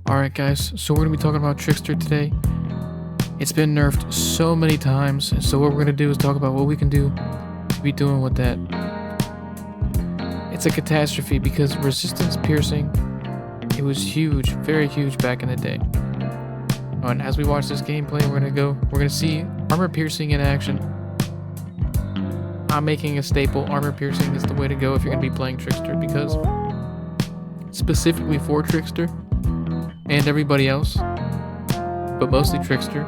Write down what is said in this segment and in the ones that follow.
Alright guys, so we're going to be talking about Trickster today. It's been nerfed so many times, and so what we're going to do is talk about what we can do to be doing with that. It's a catastrophe because resistance piercing, it was huge, very huge back in the day. And as we watch this gameplay, we're going to see armor piercing in action. I'm making a staple, armor piercing is the way to go if you're going to be playing Trickster, because specifically for Trickster, and everybody else, but mostly Trickster,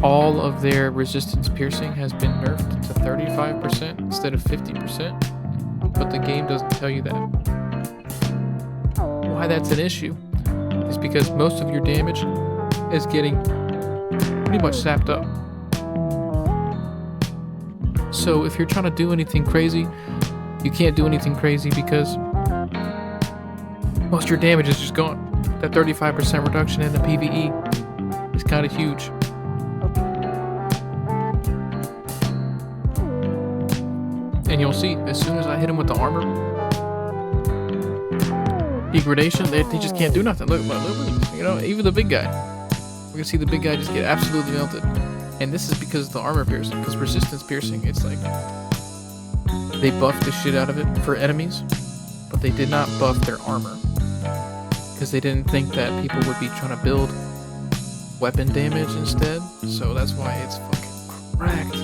all of their resistance piercing has been nerfed to 35% instead of 50%, but the game doesn't tell you that. Why that's an issue is because most of your damage is getting pretty much sapped up. So if you're trying to do anything crazy, you can't do anything crazy because most of your damage is just gone. That 35% reduction in the PvE is kind of huge. And you'll see, as soon as I hit him with the armor degradation, they just can't do nothing. Look, you know, even the big guy. We're gonna see the big guy just get absolutely melted. And this is because of the armor piercing, because resistance piercing, it's like they buffed the shit out of it for enemies, but they did not buff their armor. Because they didn't think that people would be trying to build weapon damage instead, so that's why it's fucking cracked.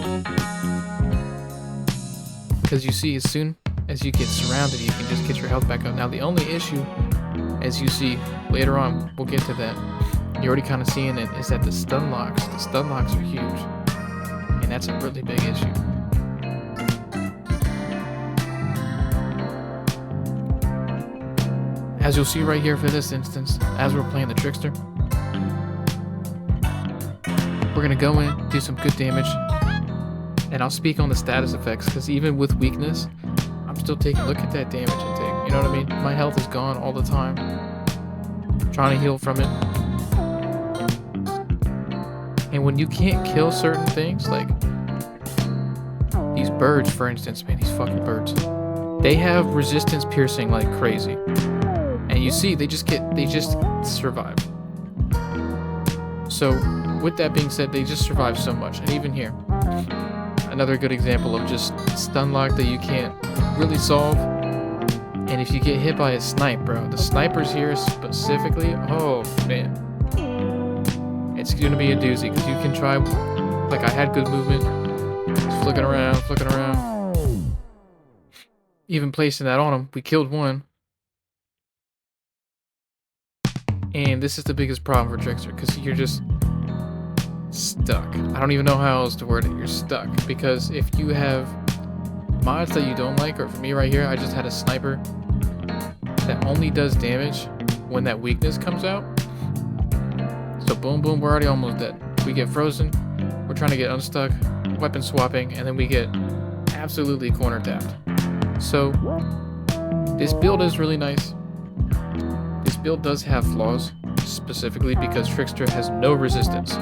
Because you see, as soon as you get surrounded, you can just get your health back up. Now the only issue, as you see later on, we'll get to that, you're already kind of seeing it, is that the stun locks are huge, and that's a really big issue. As you'll see right here for this instance, as we're playing the Trickster, we're going to go in, do some good damage, and I'll speak on the status effects, because even with weakness, I'm still taking a look at that damage intake, you know what I mean? My health is gone all the time, I'm trying to heal from it. And when you can't kill certain things, like these birds, for instance, man, these fucking birds, they have resistance piercing like crazy. And you see, they just survive. So, with that being said, they just survive so much. And even here, another good example of just stun lock that you can't really solve. And if you get hit by a snipe, bro, the snipers here specifically, oh man, it's gonna be a doozy, because you can try, like I had good movement, just flicking around. Even placing that on him, we killed one. And this is the biggest problem for Trickster, because you're just stuck. I don't even know how else to word it. You're stuck. Because if you have mods that you don't like, or for me right here, I just had a sniper that only does damage when that weakness comes out. So boom, boom, we're already almost dead. We get frozen, we're trying to get unstuck, weapon swapping, and then we get absolutely corner tapped. So this build is really nice. This build does have flaws, specifically because Trickster has no resistance.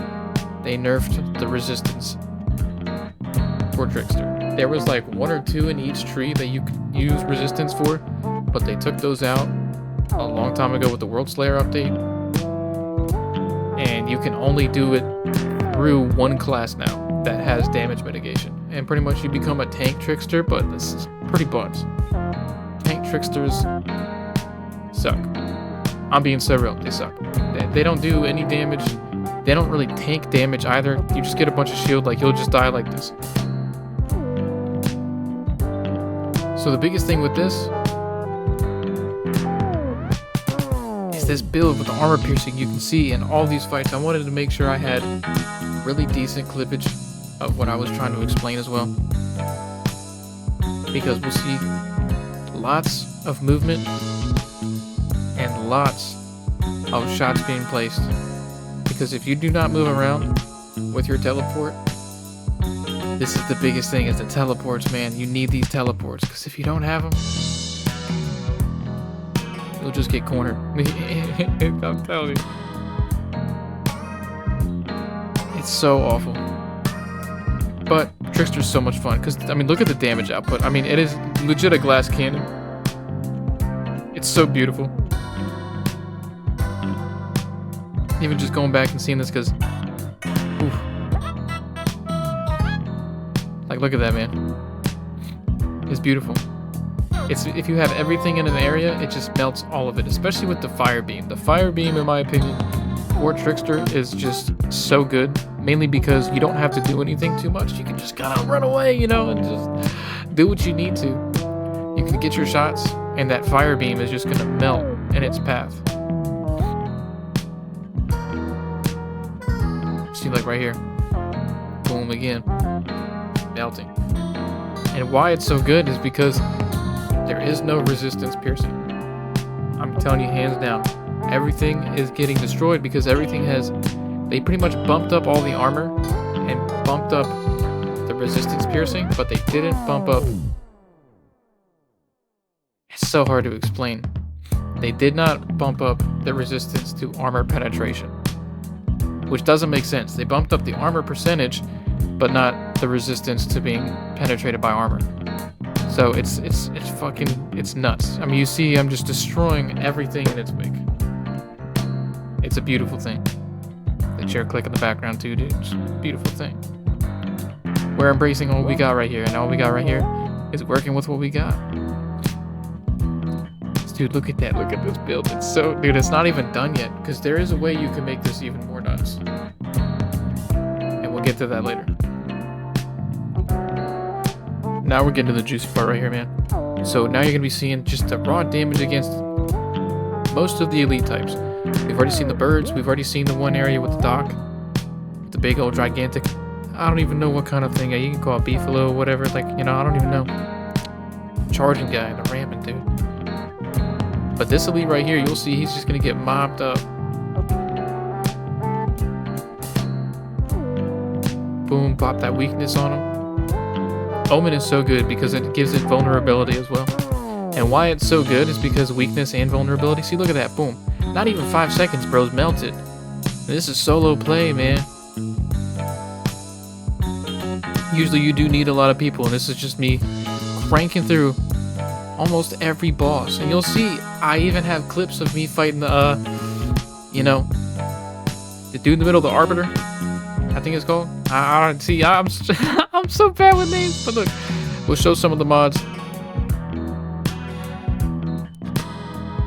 They nerfed the resistance for Trickster. There was like 1 or 2 in each tree that you could use resistance for, but they took those out a long time ago with the World Slayer update. And you can only do it through one class now that has damage mitigation. And pretty much you become a tank Trickster, but this is pretty bugs. Tank Tricksters suck. I'm being so real, they suck. They don't do any damage. They don't really tank damage either. You just get a bunch of shield, like you'll just die like this. So the biggest thing with this is this build with the armor piercing. You can see in all these fights, I wanted to make sure I had really decent clippage of what I was trying to explain as well. Because we'll see lots of movement and lots of shots being placed, because if you do not move around with your teleport, this is the biggest thing, is the teleports, man. You need these teleports, because if you don't have them, you'll just get cornered. I'm telling you, it's so awful. But Trickster's so much fun, because I mean, look at the damage output. I mean, it is legit a glass cannon. It's so beautiful. Even just going back and seeing this, because, like, look at that, man. It's beautiful. It's if you have everything in an area, it just melts all of it, especially with the fire beam. The fire beam, in my opinion, for Trickster is just so good, mainly because you don't have to do anything too much. You can just kind of run away, you know, and just do what you need to. You can get your shots, and that fire beam is just gonna melt in its path. See, like right here, boom again, melting. And why it's so good is because there is no resistance piercing. I'm telling you, hands down, everything is getting destroyed because everything has, they pretty much bumped up all the armor and bumped up the resistance piercing, but they didn't bump up. It's so hard to explain. They did not bump up the resistance to armor penetration, which doesn't make sense. They bumped up the armor percentage, but not the resistance to being penetrated by armor. So it's nuts. I mean, you see, I'm just destroying everything in its wake. It's a beautiful thing. The chair click in the background too, dude. It's a beautiful thing. We're embracing what we got right here, and all we got right here is working with what we got. Dude, look at that. Look at this build. It's so, dude, it's not even done yet, because there is a way you can make this even more nuts. And we'll get to that later. Now we're getting to the juicy part right here, man. So now you're going to be seeing just the raw damage against most of the elite types. We've already seen the birds. We've already seen the one area with the dock. The big old gigantic, I don't even know what kind of thing. You can call it beefalo or whatever. Like, you know, I don't even know. Charging guy, the ramming dude. But this elite right here, you'll see he's just going to get mopped up. Boom, pop that weakness on him. Omen is so good because it gives it vulnerability as well. And why it's so good is because weakness and vulnerability. See, look at that, boom. Not even 5 seconds, bro's melted. This is solo play, man. Usually you do need a lot of people, and this is just me cranking through almost every boss. And you'll see, I even have clips of me fighting the, you know, the dude in the middle, the Arbiter, I think it's called. I don't see, I'm so bad with names, but look, we'll show some of the mods.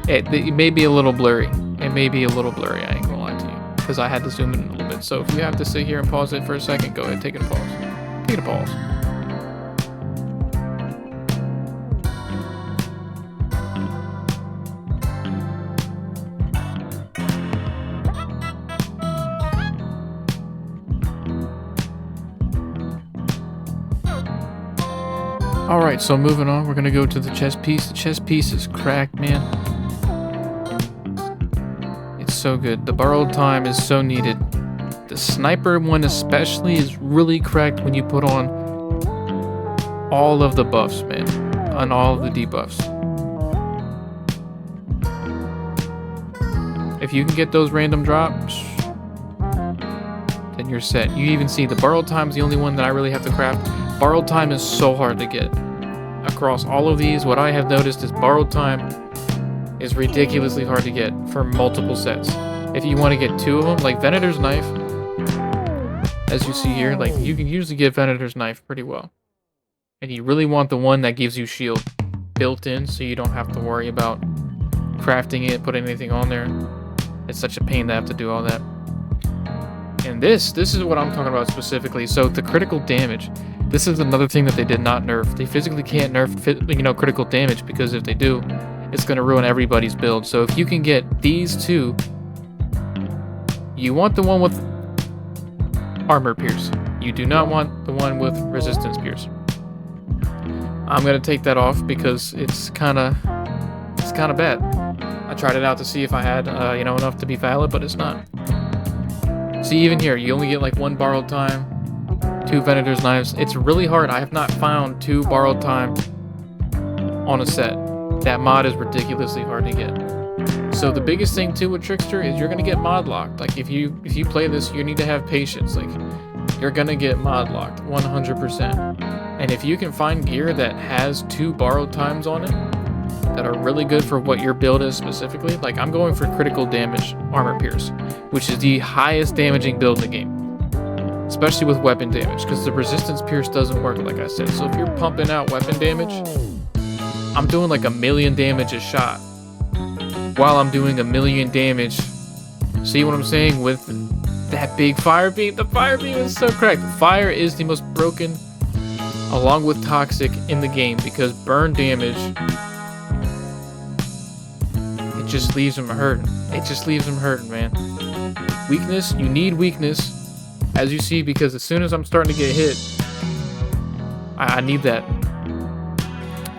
It may be a little blurry. It may be a little blurry, I ain't gonna lie to you, because I had to zoom in a little bit. So if you have to sit here and pause it for a second, go ahead, take it a pause. Take it a pause. Alright, so moving on, we're gonna go to the chest piece. The chest piece is cracked, man. It's so good. The borrowed time is so needed. The sniper one especially is really cracked when you put on all of the buffs, man. On all of the debuffs. If you can get those random drops, then you're set. You even see the borrowed time is the only one that I really have to craft. Borrowed time is so hard to get. Across all of these, what I have noticed is borrowed time is ridiculously hard to get for multiple sets. If you want to get 2 of them, like Venator's knife, as you see here, like you can usually get Venator's knife pretty well. And you really want the one that gives you shield built in, so you don't have to worry about crafting it, putting anything on there. It's such a pain to have to do all that. And this is what I'm talking about specifically. So the critical damage. This is another thing that they did not nerf. They physically can't nerf, you know, critical damage, because if they do, it's going to ruin everybody's build. So if you can get these 2, you want the one with armor pierce. You do not want the one with resistance pierce. I'm going to take that off because it's kind of bad. I tried it out to see if I had, you know, enough to be valid, but it's not. See, even here, you only get like 1 borrowed time. 2 Venator's knives. It's really hard. I have not found 2 borrowed time on a set. That mod is ridiculously hard to get. So the biggest thing too with Trickster is you're gonna get mod locked. Like if you play this, you need to have patience. Like you're gonna get mod locked 100%. And if you can find gear that has 2 borrowed times on it, that are really good for what your build is specifically. Like, I'm going for critical damage armor pierce, which is the highest damaging build in the game, especially with weapon damage, because the resistance pierce doesn't work, like I said. So if you're pumping out weapon damage, I'm doing like 1,000,000 damage a shot while I'm doing 1,000,000 damage. See what I'm saying with that big fire beam? The fire beam is so correct. Fire is the most broken, along with toxic, in the game, because burn damage, it just leaves them hurting. It just leaves them hurting, man. Weakness, you need weakness, as you see, because as soon as I'm starting to get hit, I need that.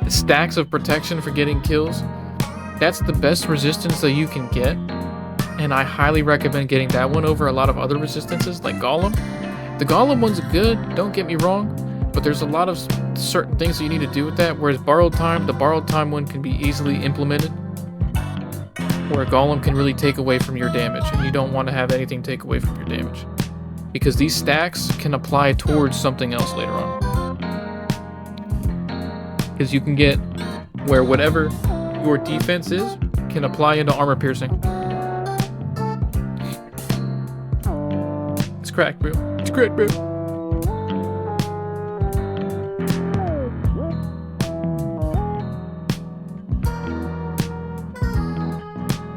The stacks of protection for getting kills, that's the best resistance that you can get, and I highly recommend getting that one over a lot of other resistances like Golem. The Golem one's good, don't get me wrong, but there's a lot of certain things that you need to do with that, whereas Borrowed Time, the Borrowed Time one can be easily implemented, where a Golem can really take away from your damage, and you don't want to have anything take away from your damage, because these stacks can apply towards something else later on. Because you can get where whatever your defense is can apply into armor piercing. It's cracked, bro. It's cracked, bro.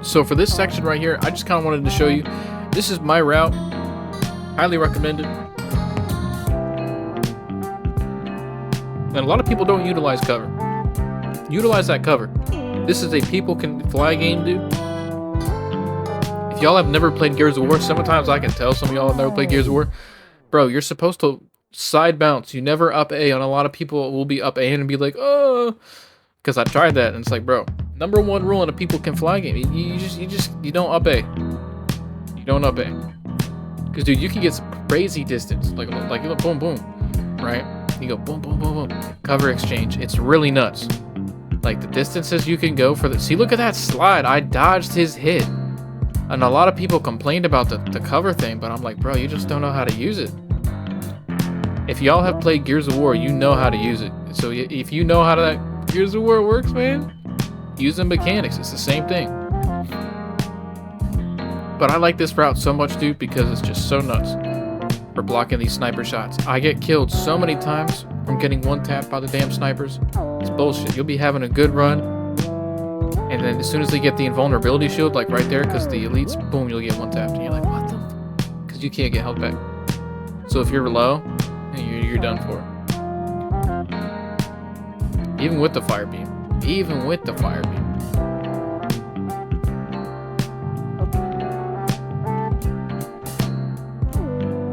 So for this section right here, I just kind of wanted to show you, this is my route. Highly recommended. And a lot of people don't utilize cover. Utilize that cover. This is a people can fly game, dude. If y'all have never played Gears of War, sometimes I can tell some of y'all have never played Gears of War. Bro, you're supposed to side bounce. You never up A. And a lot of people will be up A and be like, oh, because I tried that. And it's like, bro, #1 rule in a people can fly game. You don't up A. You don't up A. Because, dude, you can get some crazy distance. Like you go boom, boom, right? You go boom, boom, boom, boom. Cover exchange. It's really nuts. Like the distances you can go for the... See, look at that slide. I dodged his hit. And a lot of people complained about the cover thing, but I'm like, bro, you just don't know how to use it. If y'all have played Gears of War, you know how to use it. So if you know how that Gears of War works, man, use the mechanics. It's the same thing. But I like this route so much, dude, because it's just so nuts for blocking these sniper shots. I get killed so many times from getting one-tapped by the damn snipers. It's bullshit. You'll be having a good run, and then as soon as they get the invulnerability shield, like right there, because the elites, boom, you'll get one-tapped, and you're like, what the? Because you can't get health back. So if you're low, you're done for. Even with the fire beam. Even with the fire beam.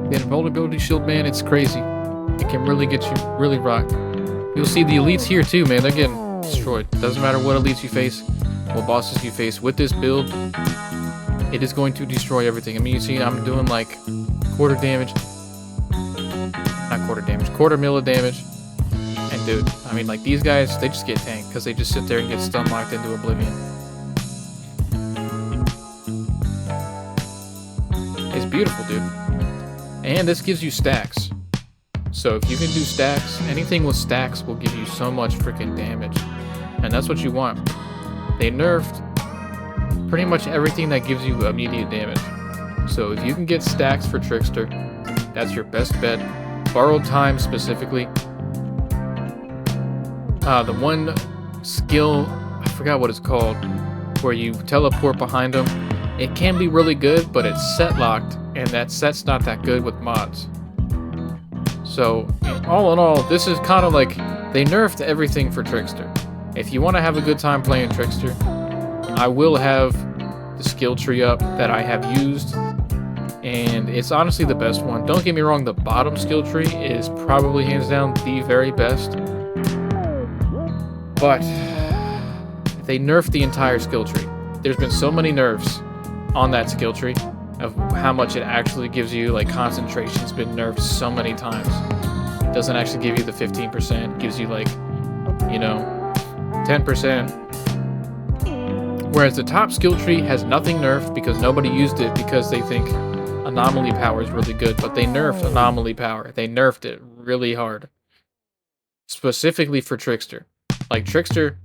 The invulnerability shield, man, it's crazy. It can really get you really rocked. You'll see the elites here too, man. They're getting destroyed. Doesn't matter what elites you face, what bosses you face. With this build, it is going to destroy everything. I mean, you see, I'm doing like quarter damage. Not quarter damage. Quarter mil of damage. And dude, I mean, like these guys, they just get tanked because they just sit there and get stun locked into oblivion. It's beautiful, dude. And this gives you stacks. So if you can do stacks, anything with stacks will give you so much freaking damage. And that's what you want. They nerfed pretty much everything that gives you immediate damage. So if you can get stacks for Trickster, that's your best bet. Borrowed Time specifically. The one skill, I forgot what it's called, where you teleport behind them. It can be really good, but it's set locked, and that set's not that good with mods. So, all in all, this is kind of like, they nerfed everything for Trickster. If you want to have a good time playing Trickster, I will have the skill tree up that I have used, and it's honestly the best one. Don't get me wrong, the bottom skill tree is probably hands down the very best, but they nerfed the entire skill tree. There's been so many nerfs on that skill tree of how much it actually gives you. Like concentration's been nerfed so many times. It doesn't actually give you the 15%, it gives you like, you know, 10%. Whereas the top skill tree has nothing nerfed because nobody used it because they think anomaly power is really good, but they nerfed anomaly power. They nerfed it really hard. Specifically for Trickster. Like Trickster,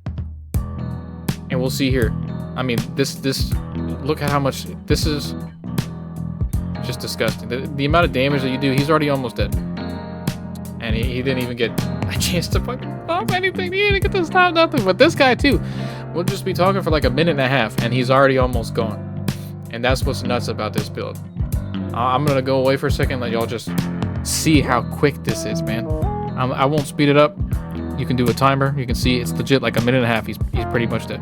And we'll see here. I mean, look at how much, this is just disgusting. The amount of damage that you do, he's already almost dead. And he didn't even get a chance to fucking stop anything. He didn't get to stop nothing. But this guy too, we'll just be talking for like a minute and a half, and he's already almost gone. And that's what's nuts about this build. I'm gonna go away for a second, let y'all just see how quick this is, man. I won't speed it up. You can do a timer. You can see it's legit like a minute and a half. He's pretty much dead.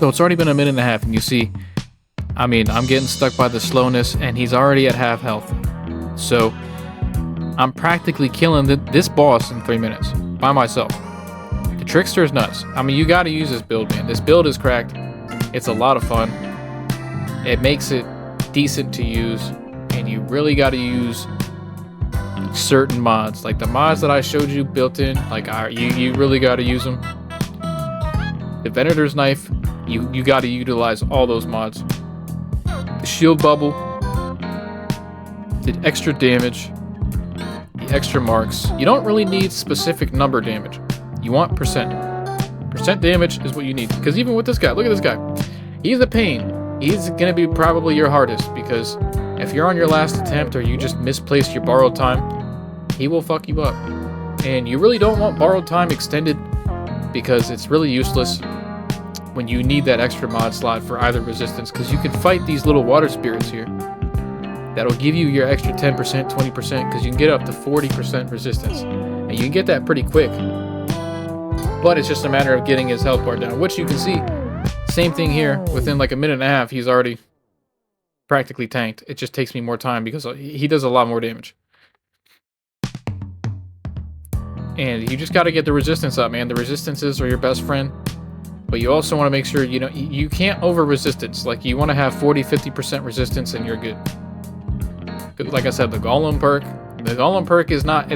So it's already been a minute and a half, and you see, I mean, I'm getting stuck by the slowness, and he's already at half health. So I'm practically killing this boss in 3 minutes by myself. The trickster is nuts. I mean, you got to use this build, man. This build is cracked. It's a lot of fun. It makes it decent to use, and you really got to use certain mods, like the mods that I showed you built in. Like you really got to use them. The Venators knife, you got to utilize all those mods. The shield bubble, the extra damage, the extra marks. You don't really need specific number damage. You want percent. Percent damage is what you need. Because even with this guy, look at this guy. He's a pain. He's going to be probably your hardest, because if you're on your last attempt or you just misplaced your borrowed time, he will fuck you up. And you really don't want borrowed time extended, because it's really useless when you need that extra mod slot for either resistance, because you can fight these little water spirits here that'll give you your extra 10%, 20%, because you can get up to 40% resistance, and you can get that pretty quick. But it's just a matter of getting his health bar down, which you can see. Same thing here. Within like a minute and a half, he's already practically tanked. It just takes me more time because he does a lot more damage. And you just got to get the resistance up, man. The resistances are your best friend. But you also want to make sure, you know, you can't over resistance. Like, you want to have 40-50% resistance and you're good. Like I said, the Golem perk is not,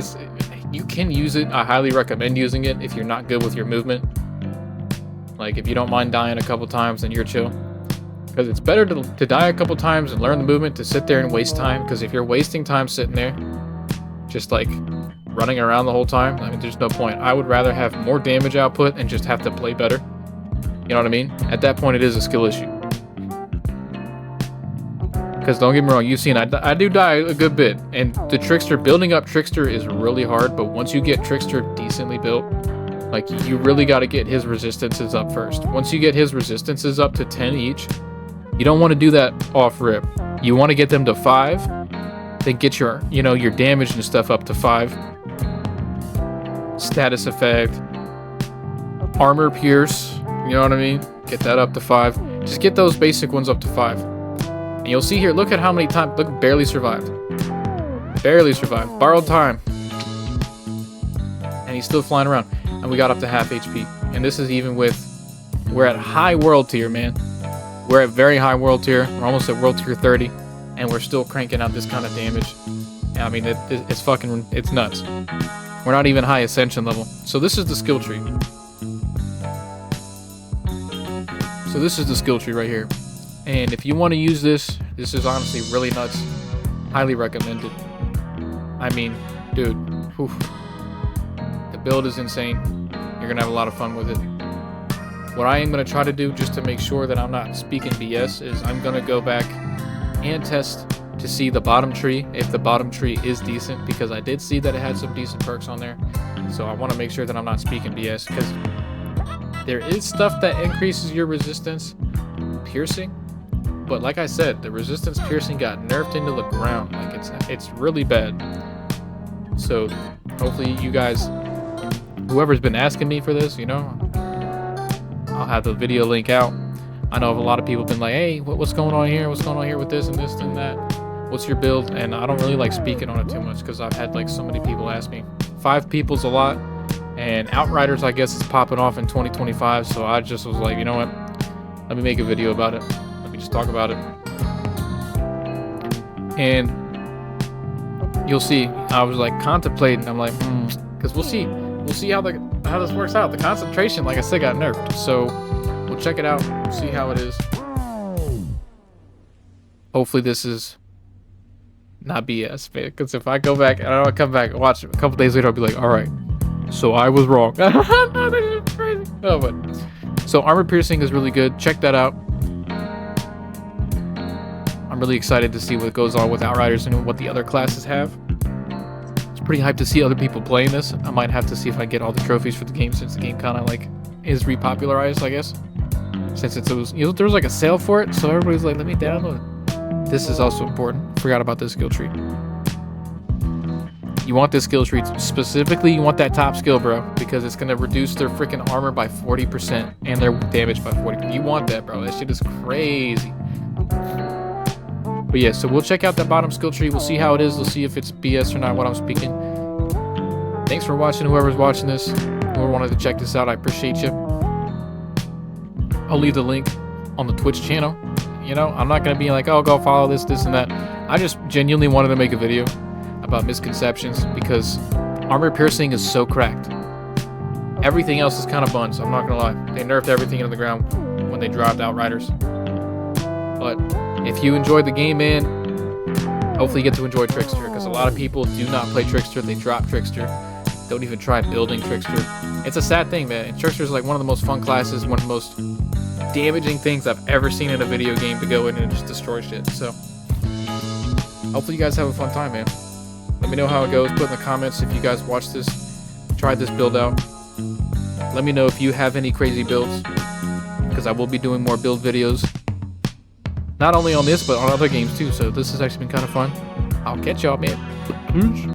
you can use it. I highly recommend using it if you're not good with your movement. Like, if you don't mind dying a couple times, then you're chill. Because it's better to die a couple times and learn the movement to sit there and waste time. Because if you're wasting time sitting there, just like running around the whole time, I mean, there's no point. I would rather have more damage output and just have to play better. You know what I mean? At that point, it is a skill issue. Because don't get me wrong, you've seen I do die a good bit. And the trickster, building up trickster is really hard. But once you get trickster decently built, like, you really got to get his resistances up first. Once you get his resistances up to 10 each, you don't want to do that off rip. You want to get them to 5. Then get your, you know, your damage and stuff up to 5. Status effect. Armor pierce. You know what I mean? Get that up to 5. Just get those basic ones up to 5. And you'll see here, look at how many times, look, barely survived. Barely survived. Borrowed time. And he's still flying around. And we got up to half HP. And this is even with, we're at high world tier, man. We're at very high world tier. We're almost at world tier 30. And we're still cranking out this kind of damage. I mean, it's fucking, it's nuts. We're not even high ascension level. So this is the skill tree. So this is the skill tree right here. And if you want to use this, this is honestly really nuts. Highly recommended. I mean, dude, whew. The build is insane. You're gonna have a lot of fun with it. What I am gonna try to do, just to make sure that I'm not speaking BS, is I'm gonna go back and test to see the bottom tree, if the bottom tree is decent, because I did see that it had some decent perks on there. So I want to make sure that I'm not speaking BS, because there is stuff that increases your resistance piercing, but like I said, the resistance piercing got nerfed into the ground. Like it's really bad. So hopefully you guys, whoever's been asking me for this, you know, I'll have the video link out. I know a lot of people have been like, hey, what's going on here? What's going on here with this and this and that? What's your build? And I don't really like speaking on it too much, because I've had like so many people ask me. 5 people's a lot, and Outriders, I guess, is popping off in 2025. So I just was like, you know what? Let me make a video about it. Let me just talk about it. And you'll see, I was like contemplating. I'm like, because we'll see how this works out. The concentration, like I said, got nerfed. So we'll check it out, see how it is. Hopefully this is not BS, man. Because if I go back and I don't come back and watch it a couple days later, I'll be like, all right, so I was wrong. No, this is crazy. No, but so armor piercing is really good. Check that out. I'm really excited to see what goes on with Outriders and what the other classes have. It's pretty hyped to see other people playing this. I might have to see if I get all the trophies for the game, since the game kind of like is repopularized, I guess. Since it was, you know, there was like a sale for it, so everybody's like, let me download it. This is also important. Forgot about this skill tree. You want this skill tree specifically. You want that top skill, bro, because it's gonna reduce their freaking armor by 40% and their damage by 40%. You want that, bro. That shit is crazy. But yeah, so we'll check out that bottom skill tree. We'll see how it is. We'll see if it's BS or not, what I'm speaking. Thanks for watching, whoever's watching this. Whoever wanted to check this out, I appreciate you. I'll leave the link on the Twitch channel. You know, I'm not going to be like, oh, go follow this, this, and that. I just genuinely wanted to make a video about misconceptions, because armor piercing is so cracked. Everything else is kind of buns. I'm not going to lie. They nerfed everything into the ground when they dropped Outriders. But if you enjoyed the game, man, hopefully you get to enjoy Trickster, because a lot of people do not play Trickster. They drop Trickster. Don't even try building Trickster. It's a sad thing, man. And Trickster is like one of the most fun classes, one of the most damaging things I've ever seen in a video game, to go in and just destroy shit. So hopefully you guys have a fun time, man. Let me know how it goes. Put in the comments if you guys watch this, tried this build out. Let me know if you have any crazy builds, because I will be doing more build videos, not only on this but on other games too. So this has actually been kind of fun. I'll catch y'all, man. Peace.